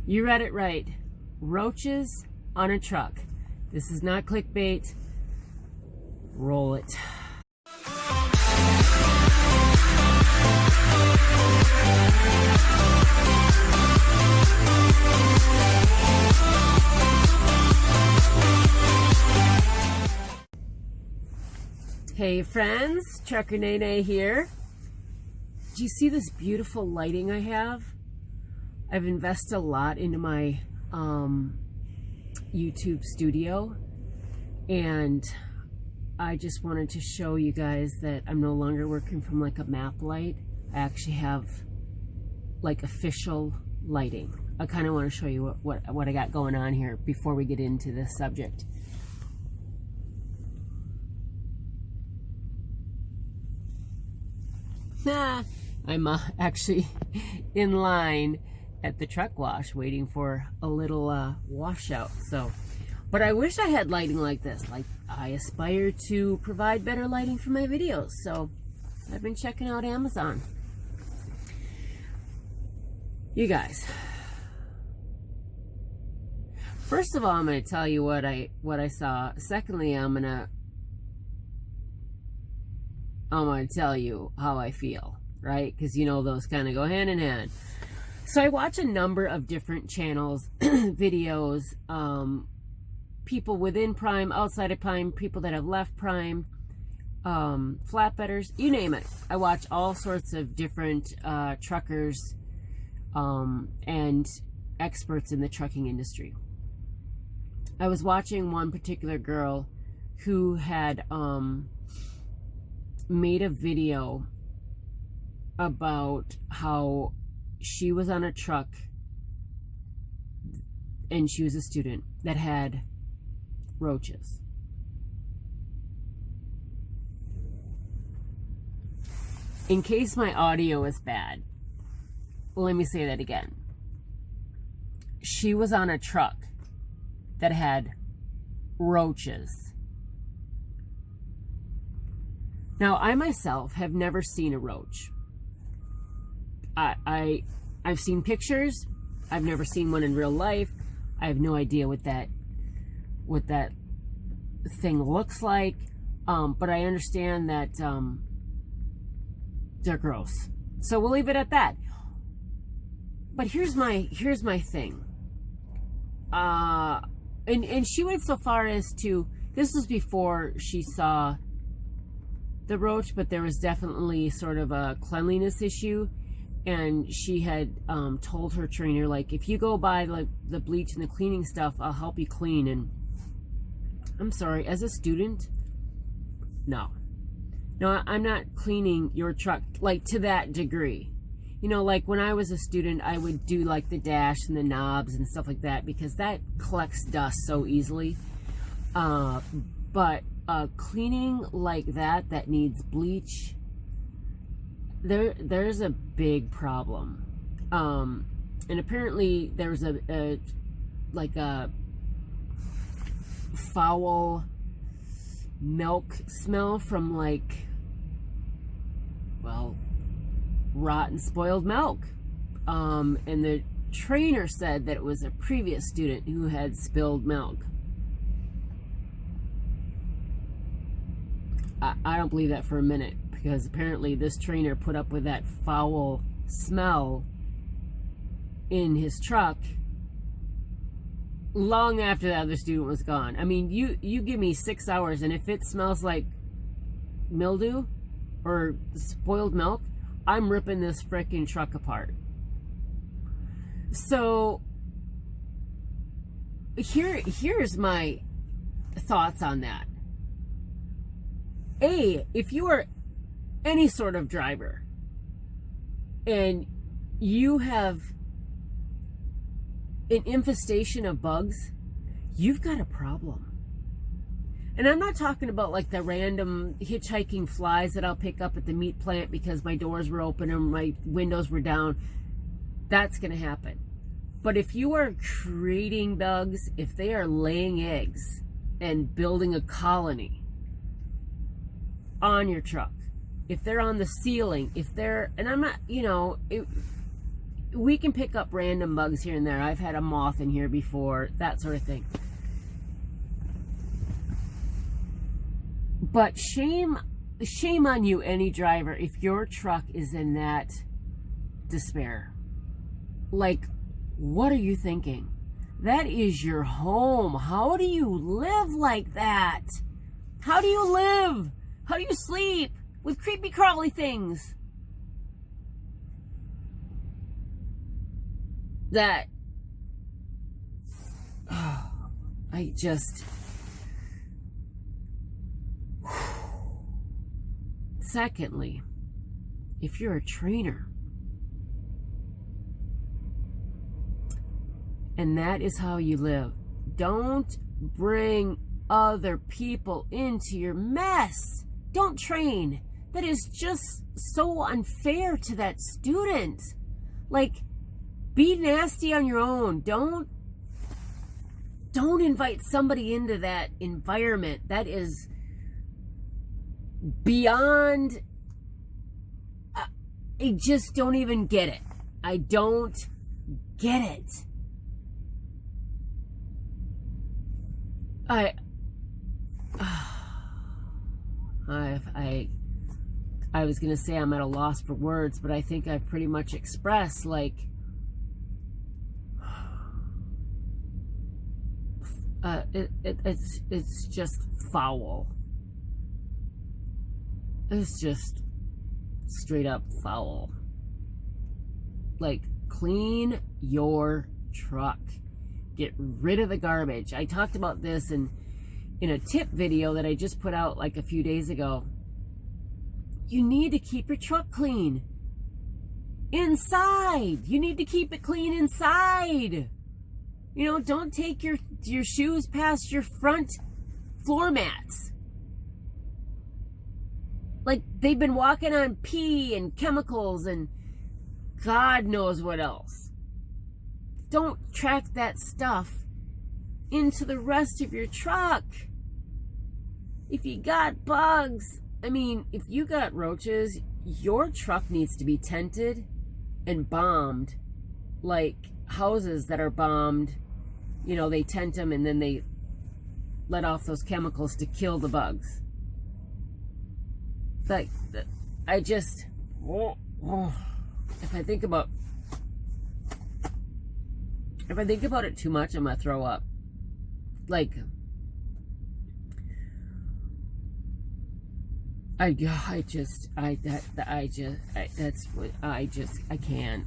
You read it right. Roaches on a truck. This is not clickbait. Roll it. Hey friends, Trucker Nene here. Do you see this beautiful lighting I have? I've invested a lot into my YouTube studio, and I just wanted to show you guys that I'm no longer working from like a map light. I actually have like official lighting. I kind of want to show you what I got going on here before we get into this subject. I'm actually in line at the truck wash waiting for a little washout. But I wish I had lighting like this. Like, I aspire to provide better lighting for my videos, so I've been checking out Amazon. You guys, first of all, I'm going to tell you what I saw. Secondly, I'm going to tell you how I feel, right? Because you know those kind of go hand in hand. So I watch a number of different channels, videos, people within Prime, outside of Prime, people that have left Prime, flatbedders, you name it. I watch all sorts of different truckers and experts in the trucking industry. I was watching one particular girl who had made a video about how she was on a truck and she was a student that had roaches. In case my audio is bad, let me say that again. She was on a truck that had roaches. Now, I myself have never seen a roach. I've seen pictures. I've never seen one in real life. I have no idea what that thing looks like. But I understand that they're gross. So we'll leave it at that. But here's my thing. And she went so far as to, this was before she saw the roach, but there was definitely sort of a cleanliness issue, and she had told her trainer, like, if you go buy like the bleach and the cleaning stuff, I'll help you clean. And I'm sorry, as a student, no, I'm not cleaning your truck like to that degree. You know, like when I was a student, I would do like the dash and the knobs and stuff like that because that collects dust so easily. But cleaning like that needs bleach, there's a big problem. And apparently there's a foul milk smell from like, well, rotten spoiled milk. And the trainer said that it was a previous student who had spilled milk. I don't believe that for a minute, because apparently this trainer put up with that foul smell in his truck long after the other student was gone. I mean, you give me 6 hours, and if it smells like mildew or spoiled milk, I'm ripping this frickin' truck apart. So here's my thoughts on that. If you are any sort of driver and you have an infestation of bugs, you've got a problem. And I'm not talking about like the random hitchhiking flies that I'll pick up at the meat plant because my doors were open and my windows were down. That's going to happen. But if you are creating bugs, if they are laying eggs and building a colony on your truck, if they're on the ceiling, if they're, and I'm not, we can pick up random bugs here and there. I've had a moth in here before, that sort of thing. But shame on you, any driver, if your truck is in that despair. Like, what are you thinking? That is your home. How do you live like that? How do you live? How do you sleep with creepy crawly things? That, oh, I just, secondly, if you're a trainer, and that is how you live, don't bring other people into your mess. Don't train. That is just so unfair to that student. Like, be nasty on your own. Don't invite somebody into that environment. That is beyond, I just don't even get it. I don't get it. I was gonna say I'm at a loss for words, but I think I've pretty much expressed, like, it's just foul. It's just straight up foul. Like, clean your truck. Get rid of the garbage. I talked about this in a tip video that I just put out like a few days ago. You need to keep your truck clean. Inside. You need to keep it clean inside. You know, don't take your shoes past your front floor mats. Like, they've been walking on pee and chemicals and God knows what else. Don't track that stuff into the rest of your truck. If you got bugs, I mean, if you got roaches, your truck needs to be tented and bombed like houses that are bombed. You know, they tent them and then they let off those chemicals to kill the bugs. Like, I just, if I think about it too much, I'm gonna throw up. Like, I can't.